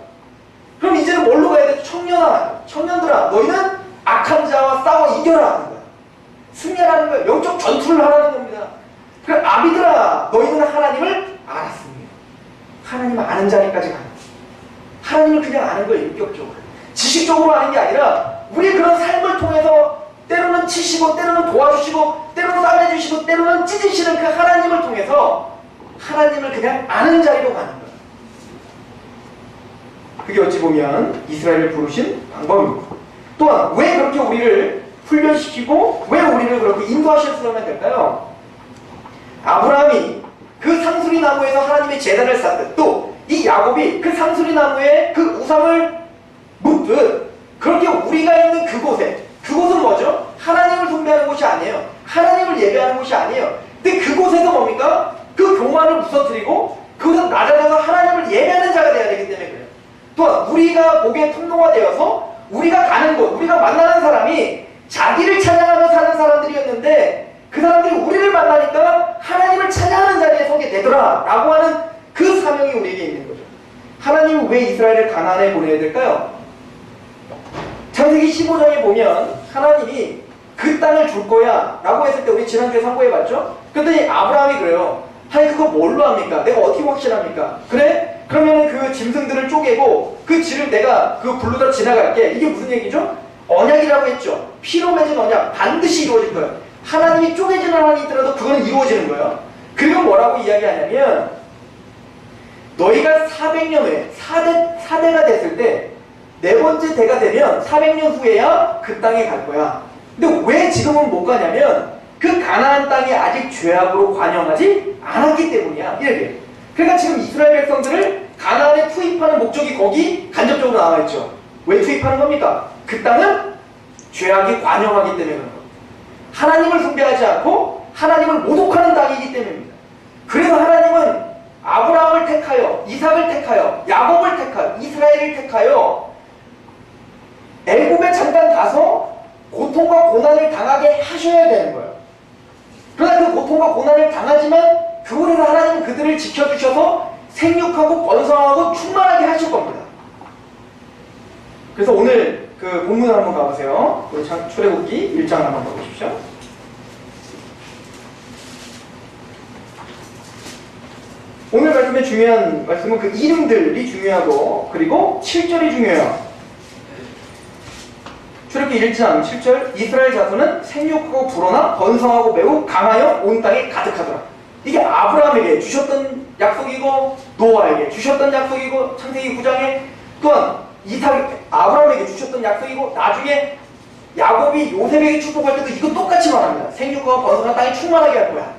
그럼 이제는 뭘로 가야 돼? 청년들아 너희는 악한 자와 싸워 이겨라 하는 거예요. 승리하라는 거예요. 영적 전투를 하라는 겁니다. 그럼 아비들아 너희는 하나님을 알았습니다. 하나님을 아는 자리까지 가는 거예요. 하나님을 그냥 아는 거예요. 인격적으로. 지식적으로 아는 게 아니라 우리 그런 삶을 통해서 때로는 치시고 때로는 도와주시고 때로는 싸매주시고 때로는 찢으시는 그 하나님을 통해서 하나님을 그냥 아는 자리로 가는 거예요. 그게 어찌 보면 이스라엘을 부르신 방법입니다. 또한 왜 그렇게 우리를 훈련시키고 왜 우리를 그렇게 인도하셨으면 될까요? 아브라함이 그 상수리 나무에서 하나님의 제단을 쌓듯 또 이 야곱이 그 상수리 나무에 그 우상을 묻듯 그렇게 우리가 있는 그곳은 뭐죠? 하나님을 숭배하는 곳이 아니에요. 하나님을 예배하는 곳이 아니에요. 근데 그곳에서 뭡니까? 그 교만을 부서뜨리고 그곳에서 낮아져서 하나님을 예배하는 자가 되어야 되기 때문에 그래요. 또한 우리가 복의 통로가 되어서 우리가 가는 곳, 우리가 만나는 사람이 자기를 찬양하며 사는 사람들이었는데 그 사람들이 우리를 만나니까 하나님을 찬양하는 자리에 서게 되더라 라고 하는 그 사명이 우리에게 있는 거죠. 하나님은 왜 이스라엘을 가나안에 보내야 될까요? 창세기 15장에 보면 하나님이 그 땅을 줄 거야 라고 했을 때 우리 지난주에 선고해봤죠? 그랬더니 아브라함이 그래요. 아니 그거 뭘로 합니까? 내가 어떻게 확신합니까? 그래? 그러면 그 짐승들을 쪼개고 그 질을 내가 그 불로다 지나갈게. 이게 무슨 얘기죠? 언약이라고 했죠. 피로 맺은 언약 반드시 이루어질 거예요. 하나님이 쪼개지는 하나님이 있더라도 그거는 이루어지는 거예요. 그리고 뭐라고 이야기하냐면 너희가 400년 후에 4대가 됐을 때 네 번째 대가 되면 400년 후에야 그 땅에 갈 거야. 근데 왜 지금은 못 가냐면 그 가나안 땅이 아직 죄악으로 관영하지 않았기 때문이야. 이렇게. 그러니까 지금 이스라엘 백성들을 가나안에 투입하는 목적이 거기 간접적으로 나와 있죠. 왜 투입하는 겁니까? 그 땅은 죄악이 관영하기 때문에 그런 겁니다. 하나님을 숭배하지 않고 하나님을 모독하는 땅이기 때문입니다. 그래서 하나님은 아브라함을 택하여, 이삭을 택하여, 야곱을 택하여, 이스라엘을 택하여 애굽에 잠깐 가서 고통과 고난을 당하게 하셔야 되는 거예요. 그러나 그 고통과 고난을 당하지만 그곳에서 하나님은 그들을 지켜주셔서 생육하고 번성하고 충만하게 하실 겁니다. 그래서 오늘 그 본문을 한번 가보세요. 출애굽기 1장 한번 가보십시오. 오늘 말씀의 중요한 말씀은 그 이름들이 중요하고 그리고 7절이 중요해요. 출애굽기 1장 7절 이스라엘 자손은 생육하고 불어나 번성하고 매우 강하여 온 땅에 가득하더라. 이게 아브라함에게 주셨던 약속이고 노아에게 주셨던 약속이고 창세기 9장에 또한 아브라함에게 주셨던 약속이고 나중에 야곱이 요셉에게 축복할 때도 이거 똑같이 말합니다. 생육하고 번성한 땅이 충만하게 할 거야.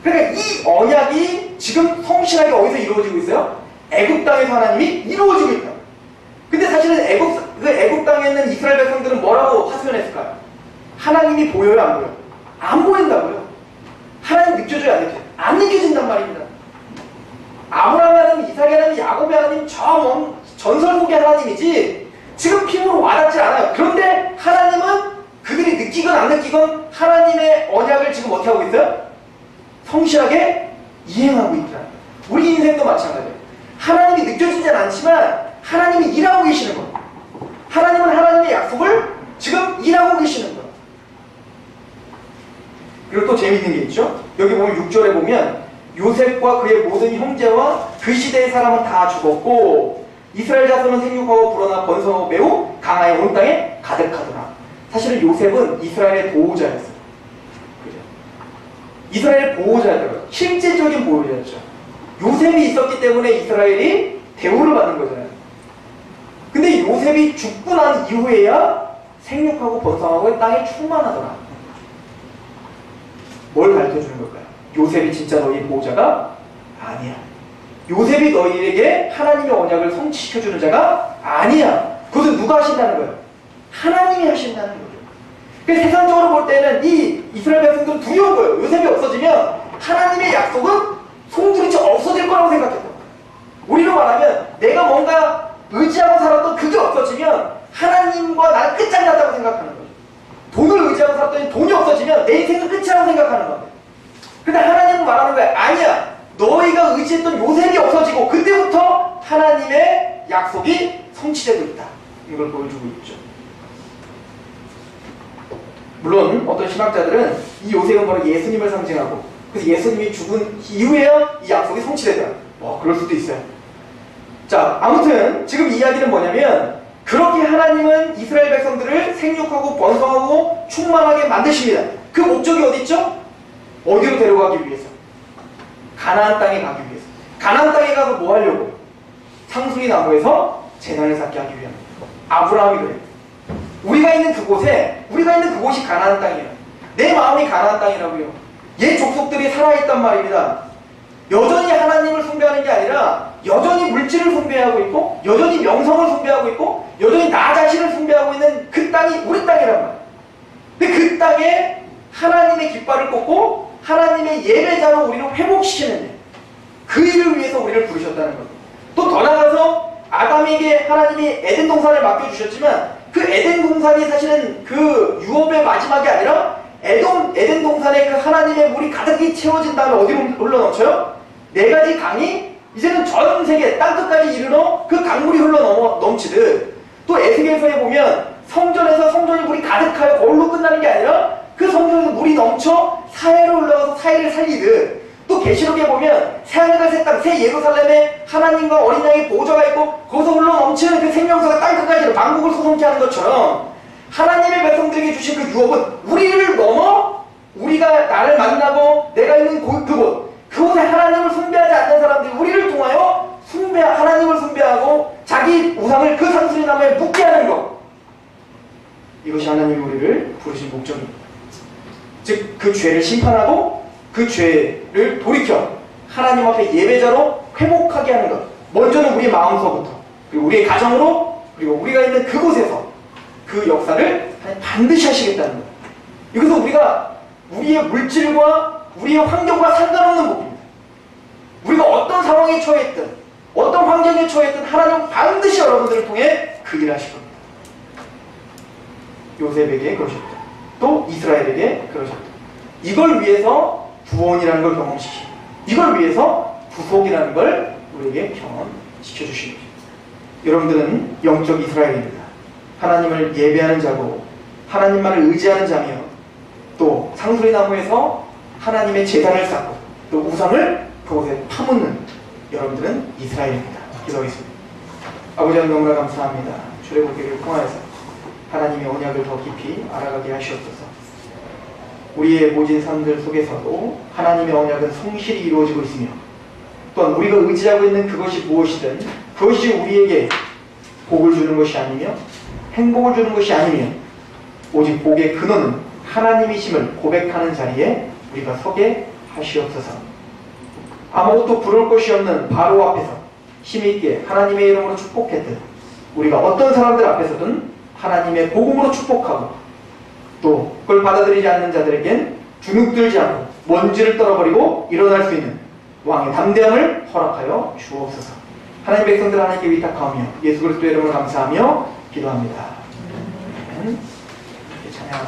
그러니까 이 언약이 지금 성실하게 어디서 이루어지고 있어요? 애굽 땅에서 하나님이 이루어지고 있다. 근데 사실은 애굽 땅에 있는 이스라엘 백성들은 뭐라고 하소연했을까요? 하나님이 보여요, 안 보여요? 안 보인다고요. 하나님 느껴져요, 안 느껴져요? 안 느껴진단 말입니다. 아브라함 하나님, 이삭 하나님, 야곱의 하나님, 저 전설 속의 하나님이지 지금 피부로 와닿지 않아요. 그런데 하나님은 그들이 느끼건 안 느끼건 하나님의 언약을 지금 어떻게 하고 있어요? 성실하게 이행하고 있다. 우리 인생도 마찬가지예요. 하나님이 느껴지진 않지만 하나님이 일하고 계시는 거예요. 하나님은 하나님의 약속을 지금 일하고 계시는 거예요. 그리고 또 재미있는 게 있죠. 여기 보면 6절에 보면 요셉과 그의 모든 형제와 그 시대의 사람은 다 죽었고 이스라엘 자손은 생육하고 불어나 번성하고 매우 강하여 온 땅에 가득하더라. 사실은 요셉은 이스라엘의 보호자였어요. 그죠? 이스라엘의 보호자였다고요. 실제적인 보호자였죠. 요셉이 있었기 때문에 이스라엘이 대우를 받는 거잖아요. 근데 요셉이 죽고 난 이후에야 생육하고 번성하고 땅에 충만하더라. 뭘 가르쳐주는 걸까요? 요셉이 진짜 너희 보호자가 아니야. 요셉이 너희에게 하나님의 언약을 성취시켜주는 자가 아니야. 그것은 누가 하신다는 거예요? 하나님이 하신다는 거예요. 그래서 세상적으로 볼 때는 이 이스라엘 백성들은 두려운 거예요. 요셉이 없어지면 하나님의 약속은 송두리째 없어질 거라고 생각했던 거예요. 우리로 말하면 내가 뭔가 의지하고 살았던 그게 없어지면 하나님과 나는 끝장났다고 생각하는 거예요. 돈을 의지하고 살았더니 돈이 없어지면 내 인생은 끝이라고 생각하는 거예요. 근데 하나님은 말하는 거예요. 아니야. 너희가 의지했던 요셉이 없어지고 그때부터 하나님의 약속이 성취되고 있다. 이걸 보여주고 있죠. 물론 어떤 신학자들은 이 요셉은 바로 예수님을 상징하고 그래서 예수님이 죽은 이후에야 이 약속이 성취되더라. 그럴 수도 있어요. 자, 아무튼 지금 이야기는 뭐냐면 그렇게 하나님은 이스라엘 백성들을 생육하고 번성하고 충만하게 만드십니다. 그 목적이 어디 있죠? 어디로 데려가기 위해서? 가나안 땅에 가기 위해서. 가나안 땅에 가서 뭐 하려고? 상수리 나무에서 제단을 쌓게 하기 위함. 아브라함이 그래요. 우리가 있는 그곳이 가나안 땅이에요. 내 마음이 가나안 땅이라고요. 옛 족속들이 살아있단 말입니다. 여전히 하나님을 숭배하는 게 아니라 여전히 물질을 숭배하고 있고 여전히 명성을 숭배하고 있고 여전히 나 자신을 숭배하고 있는 그 땅이 우리 땅이란 말이에요. 근데 그 땅에 하나님의 깃발을 꽂고 하나님의 예배자로 우리를 회복시키는 그 일을 위해서 우리를 부르셨다는 겁니다. 또 더 나아가서 아담에게 하나님이 에덴 동산을 맡겨주셨지만 그 에덴 동산이 사실은 그 유업의 마지막이 아니라 에덴 동산에 그 하나님의 물이 가득히 채워진 다음에 어디로 흘러넘쳐요? 4가지 강이 이제는 전 세계 땅끝까지 이르러 그 강물이 넘치듯 또 에스겔서에 보면 성전에서 성전이 물이 가득하여 거울로 끝나는 게 아니라 그 성전에서 물이 넘쳐 사해로 흘러가서 사해를 살리듯 또 계시록에 보면 새하늘과 새 땅, 새 예루살렘에 하나님과 어린 양의 보좌가 있고 거기서 흘러넘치는 그 생명수가 땅끝까지 만국을 소송케 하는 것처럼 하나님의 백성들에게 주신 그 유업은 우리를 넘어 우리가 나를 만나고 내가 있는 그곳에 하나님을 숭배하지 않는 사람들이 우리를 통하여 하나님을 숭배하고 자기 우상을 그 상수리 나무에 묻게 하는 것, 이것이 하나님이 우리를 부르신 목적입니다. 즉 그 죄를 심판하고 그 죄를 돌이켜 하나님 앞에 예배자로 회복하게 하는 것. 먼저는 우리의 마음서부터, 그리고 우리의 가정으로, 그리고 우리가 있는 그곳에서 그 역사를 반드시 하시겠다는 것. 이것은 우리가 우리의 물질과 우리의 환경과 상관없는 복입니다. 우리가 어떤 상황에 처했든 어떤 환경에 처했든 하나님은 반드시 여러분들을 통해 그 일을 하실 겁니다. 요셉에게 그러셨다. 또 이스라엘에게 그러셨다. 이걸 위해서 구원이라는 걸 경험시키고 이걸 위해서 구속이라는 걸 우리에게 경험시켜 주십니다. 여러분들은 영적 이스라엘입니다. 하나님을 예배하는 자고 하나님만을 의지하는 자며 또 상수리 나무에서 하나님의 제단을 쌓고 또 우상을 그곳에 파묻는 여러분들은 이스라엘입니다. 기도하겠습니다. 아버지 하나님 너무나 감사합니다. 출애굽기를 통하여서 하나님의 언약을 더 깊이 알아가게 하시옵소서. 우리의 모진 삶들 속에서도 하나님의 언약은 성실히 이루어지고 있으며 또한 우리가 의지하고 있는 그것이 무엇이든 그것이 우리에게 복을 주는 것이 아니며 행복을 주는 것이 아니며 오직 복의 근원은 하나님이심을 고백하는 자리에 우리가 서게 하시옵소서. 아무것도 부를 것이 없는 바로 앞에서 힘있게 하나님의 이름으로 축복했듯 우리가 어떤 사람들 앞에서든 하나님의 복음으로 축복하고 또 그걸 받아들이지 않는 자들에겐 주눅들지 않고 먼지를 떨어버리고 일어날 수 있는 왕의 담대함을 허락하여 주옵소서. 하나님 백성들 하나님께 위탁하며 예수 그리스도의 이름으로 감사하며 기도합니다. 찬양합시다.